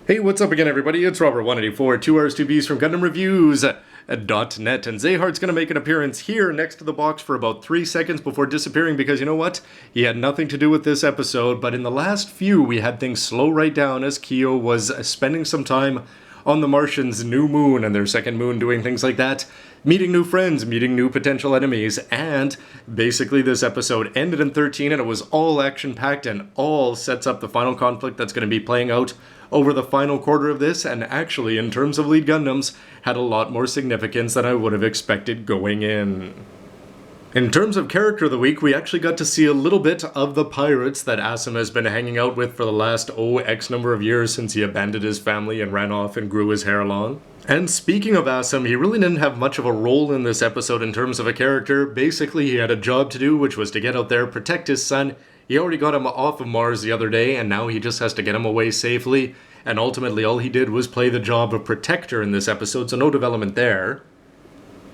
Hey, what's up again, everybody? It's Robert184, 2Rs2Bs from Gundam Reviews.net, and Zayhart's gonna make an appearance here next to the box for about 3 seconds before disappearing because you know what? He had nothing to do with this episode, but in the last few we had things slow right down as Kyo was spending some time on the Martians' new moon and their second moon, doing things like that, meeting new friends, meeting new potential enemies, and basically this episode ended in 13 and it was all action-packed and all sets up the final conflict that's going to be playing out over the final quarter of this, and actually, in terms of lead Gundams, had a lot more significance than I would have expected going in. In terms of Character of the Week, we actually got to see a little bit of the pirates that Asim has been hanging out with for the last, X number of years since he abandoned his family and ran off and grew his hair long. And speaking of Asim, he really didn't have much of a role in this episode in terms of a character. Basically, he had a job to do, which was to get out there, protect his son. He already got him off of Mars the other day, and now he just has to get him away safely. And ultimately, all he did was play the job of protector in this episode, so no development there.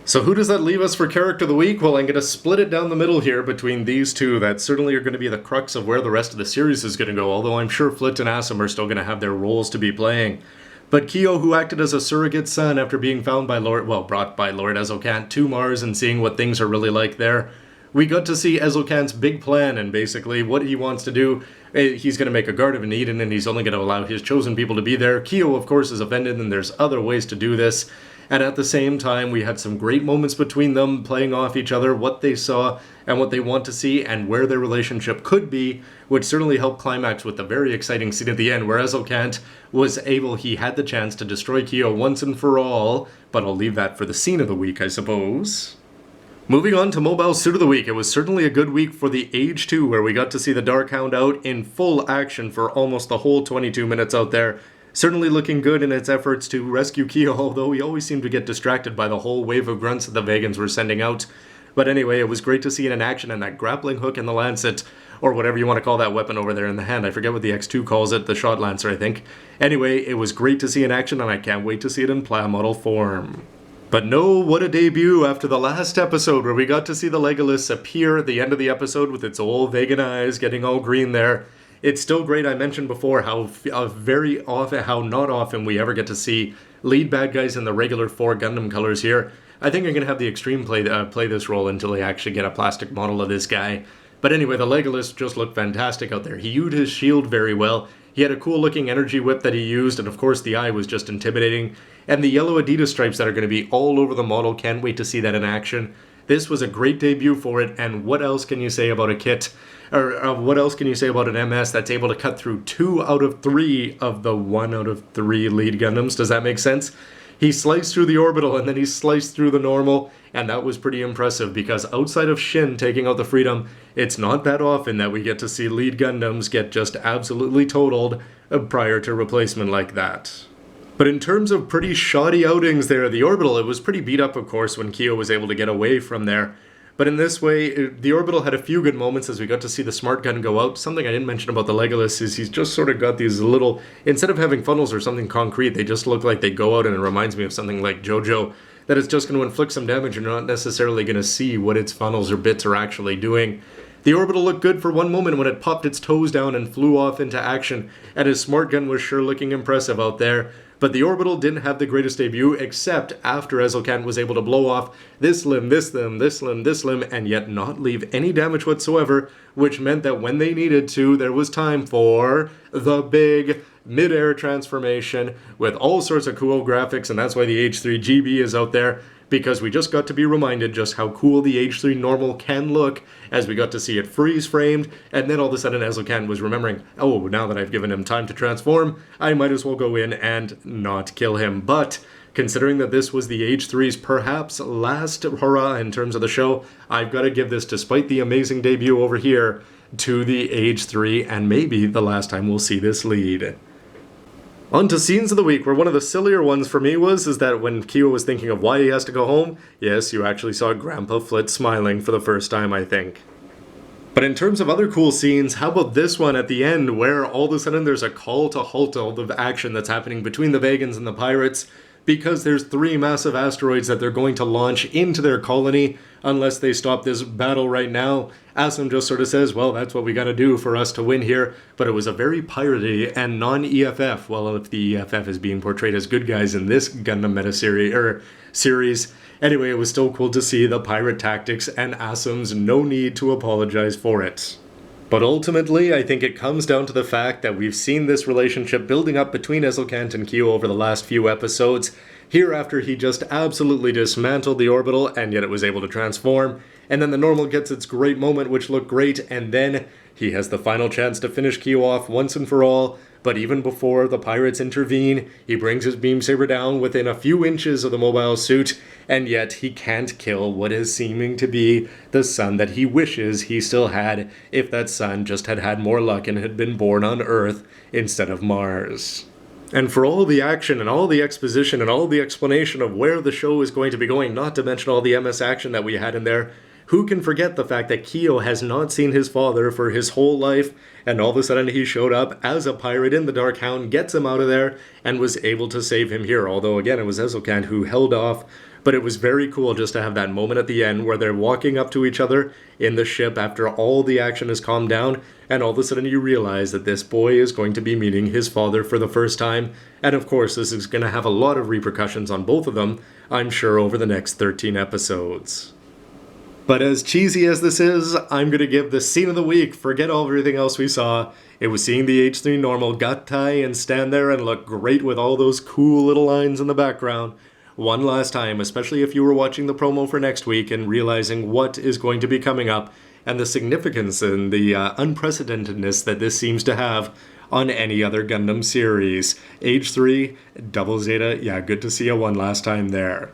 So who does that leave us for Character of the Week? Well, I'm going to split it down the middle here between these two that certainly are going to be the crux of where the rest of the series is going to go, although I'm sure Flit and Asim are still going to have their roles to be playing. But Kyo, who acted as a surrogate son after being found by brought by Lord Ezocan to Mars and seeing what things are really like there, we got to see Ezocan's big plan and basically what he wants to do. He's going to make a guard of Eden and he's only going to allow his chosen people to be there. Kyo, of course, is offended and there's other ways to do this. And at the same time, we had some great moments between them playing off each other, what they saw and what they want to see and where their relationship could be, which certainly helped climax with the very exciting scene at the end where Ezocan he had the chance to destroy Kyo once and for all, but I'll leave that for the scene of the week, I suppose. Moving on to Mobile Suit of the Week, it was certainly a good week for the Age 2, where we got to see the Dark Hound out in full action for almost the whole 22 minutes out there. Certainly looking good in its efforts to rescue Kyo, although he always seemed to get distracted by the whole wave of grunts that the Vegans were sending out. But anyway, it was great to see it in action, and that grappling hook and the lancet, or whatever you want to call that weapon over there in the hand. I forget what the X2 calls it, the shot lancer, I think. Anyway, it was great to see in action, and I can't wait to see it in plasma model form. But no, what a debut after the last episode where we got to see the Legolas appear at the end of the episode with its old Vegan eyes getting all green there. It's still great. I mentioned before how not often we ever get to see lead bad guys in the regular 4 Gundam colors here. I think I'm going to have the Extreme play this role until they actually get a plastic model of this guy. But anyway, the Legolas just looked fantastic out there. He used his shield very well. He had a cool looking energy whip that he used, and of course the eye was just intimidating. And the yellow Adidas stripes that are going to be all over the model, can't wait to see that in action. This was a great debut for it, and what else can you say about a kit, or what else can you say about an MS that's able to cut through 2 out of 3 of the 1 out of 3 lead Gundams? Does that make sense? He sliced through the orbital and then he sliced through the normal, and that was pretty impressive because outside of Shinn taking out the Freedom, it's not that often that we get to see lead Gundams get just absolutely totaled prior to replacement like that. But in terms of pretty shoddy outings there, the orbital, it was pretty beat up of course when Kyo was able to get away from there. But in this way, the orbital had a few good moments as we got to see the smart gun go out. Something I didn't mention about the Legolas is he's just sort of got these little, instead of having funnels or something concrete, they just look like they go out, and it reminds me of something like JoJo, that it's just going to inflict some damage and you're not necessarily going to see what its funnels or bits are actually doing. The orbital looked good for one moment when it popped its toes down and flew off into action, and his smart gun was sure looking impressive out there. But the orbital didn't have the greatest debut, except after Ezocan was able to blow off this limb, this limb, this limb, this limb, and yet not leave any damage whatsoever, which meant that when they needed to, there was time for the big mid-air transformation with all sorts of cool graphics, and that's why the H3 GB is out there, because we just got to be reminded just how cool the H3 normal can look as we got to see it freeze-framed, and then all of a sudden Ezocan was remembering, oh, now that I've given him time to transform, I might as well go in and not kill him. But considering that this was the H3's perhaps last hurrah in terms of the show, I've got to give this, despite the amazing debut over here, to the H3, and maybe the last time we'll see this lead. On to Scenes of the Week, where one of the sillier ones for me is that when Kyo was thinking of why he has to go home, yes, you actually saw Grandpa Flit smiling for the first time, I think. But in terms of other cool scenes, how about this one at the end, where all of a sudden there's a call to halt all the action that's happening between the Vegans and the pirates, because there's 3 massive asteroids that they're going to launch into their colony unless they stop this battle right now. Asum just sort of says, well, that's what we gotta do for us to win here, but it was a very piratey and non-EFF, well, if the EFF is being portrayed as good guys in this Gundam meta series. Anyway, it was still cool to see the pirate tactics and Asum's no need to apologize for it. But ultimately, I think it comes down to the fact that we've seen this relationship building up between Ezelkant and Kyo over the last few episodes. Here after he just absolutely dismantled the orbital and yet it was able to transform. And then the normal gets its great moment which looked great, and then he has the final chance to finish Kyo off once and for all. But even before the pirates intervene, he brings his beam saber down within a few inches of the mobile suit, and yet he can't kill what is seeming to be the son that he wishes he still had if that son just had had more luck and had been born on Earth instead of Mars. And for all the action and all the exposition and all the explanation of where the show is going to be going, not to mention all the MS action that we had in there, who can forget the fact that Kyo has not seen his father for his whole life, and all of a sudden he showed up as a pirate in the Dark Hound, gets him out of there, and was able to save him here. Although, again, it was Ezelkant who held off, but it was very cool just to have that moment at the end where they're walking up to each other in the ship after all the action has calmed down, and all of a sudden you realize that this boy is going to be meeting his father for the first time, and of course this is going to have a lot of repercussions on both of them, I'm sure, over the next 13 episodes. But as cheesy as this is, I'm going to give the scene of the week. Forget all everything else we saw. It was seeing the H3 normal Gattai and stand there and look great with all those cool little lines in the background. One last time, especially if you were watching the promo for next week and realizing what is going to be coming up and the significance and the unprecedentedness that this seems to have on any other Gundam series. Age 3, Double Zeta, yeah, good to see you one last time there.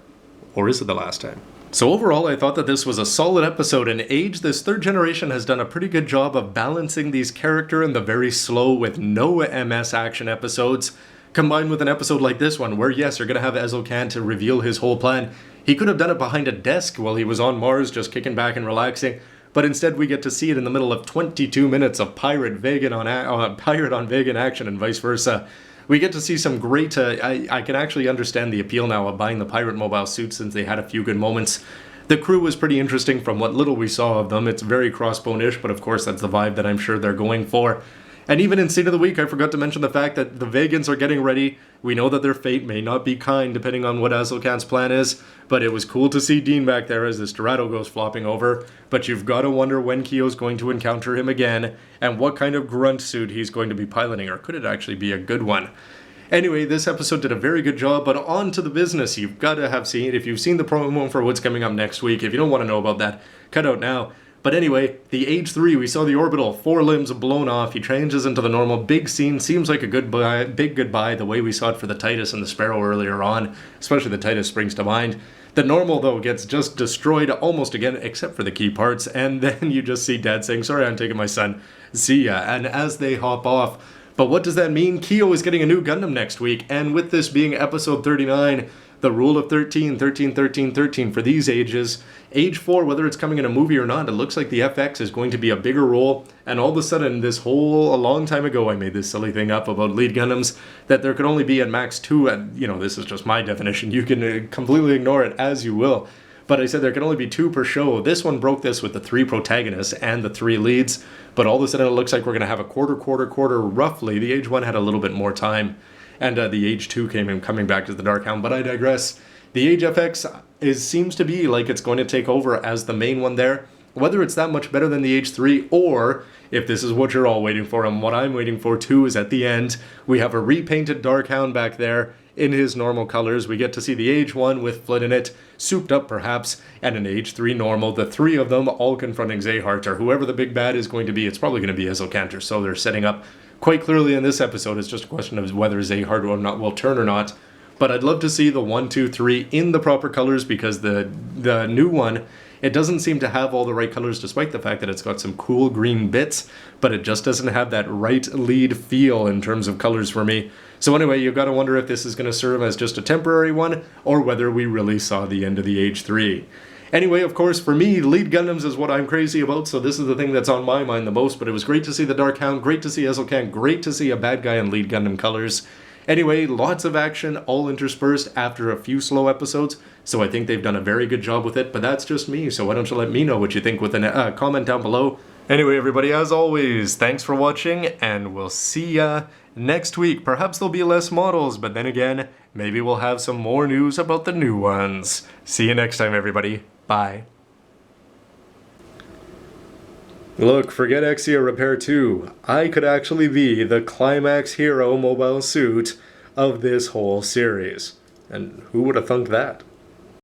Or is it the last time? So overall, I thought that this was a solid episode, and Age, this third generation, has done a pretty good job of balancing these character and the very slow with no MS action episodes, combined with an episode like this one, where yes, you're going to have Ezelkant to reveal his whole plan. He could have done it behind a desk while he was on Mars, just kicking back and relaxing, but instead we get to see it in the middle of 22 minutes of pirate on Vegan action and vice versa. We get to see some great, I can actually understand the appeal now of buying the pirate mobile suit since they had a few good moments. The crew was pretty interesting from what little we saw of them. It's very Crossbone-ish, but of course that's the vibe that I'm sure they're going for. And even in Scene of the Week, I forgot to mention the fact that the Vegans are getting ready. We know that their fate may not be kind, depending on what Ezelkant's plan is, but it was cool to see Dean back there as this Dorado goes flopping over. But you've got to wonder when Kyo's going to encounter him again, and what kind of grunt suit he's going to be piloting, or could it actually be a good one? Anyway, this episode did a very good job, but on to the business. You've got to have seen, if you've seen the promo for what's coming up next week, if you don't want to know about that, cut out now. But anyway, the Age 3, we saw the orbital, 4 limbs blown off, he changes into the normal, big scene, seems like a big goodbye, the way we saw it for the Titus and the Sparrow earlier on, especially the Titus springs to mind. The normal, though, gets just destroyed almost again, except for the key parts, and then you just see Dad saying, sorry, I'm taking my son, see ya, and as they hop off. But what does that mean? Kyo is getting a new Gundam next week, and with this being episode 39, the rule of 13, 13, 13, 13 for these ages, Age 4, whether it's coming in a movie or not, it looks like the FX is going to be a bigger role, and all of a sudden, a long time ago, I made this silly thing up about lead Gundams, that there could only be at max 2, and, this is just my definition, you can completely ignore it as you will, but I said there can only be 2 per show. This one broke this with the 3 protagonists and the 3 leads, but all of a sudden it looks like we're going to have a quarter, roughly. The Age 1 had a little bit more time, and the Age 2 coming back to the Dark Hound, but I digress. The Age FX seems to be like it's going to take over as the main one there. Whether it's that much better than the Age 3, or if this is what you're all waiting for, and what I'm waiting for too, is at the end, we have a repainted Dark Hound back there in his normal colors. We get to see the Age 1 with Flit in it, souped up perhaps, and an Age 3 normal, the 3 of them all confronting Zehart, or whoever the big bad is going to be. It's probably going to be Ezelkant, so they're setting up quite clearly in this episode. It's just a question of whether Zehart will turn or not. But I'd love to see the 1, 2, 3 in the proper colors, because the new one, it doesn't seem to have all the right colors, despite the fact that it's got some cool green bits, but it just doesn't have that right lead feel in terms of colors for me. So anyway, you've got to wonder if this is going to serve as just a temporary one, or whether we really saw the end of the Age 3. Anyway, of course, for me, lead Gundams is what I'm crazy about, so this is the thing that's on my mind the most, but it was great to see the Dark Hound, great to see Ezelkant, great to see a bad guy in lead Gundam colors. Anyway, lots of action, all interspersed after a few slow episodes, so I think they've done a very good job with it, but that's just me, so why don't you let me know what you think with a comment down below. Anyway, everybody, as always, thanks for watching, and we'll see ya next week. Perhaps there'll be less models, but then again, maybe we'll have some more news about the new ones. See you next time, everybody. Bye. Look, forget Exia Repair 2. I could actually be the climax hero mobile suit of this whole series. And who would have thunk that?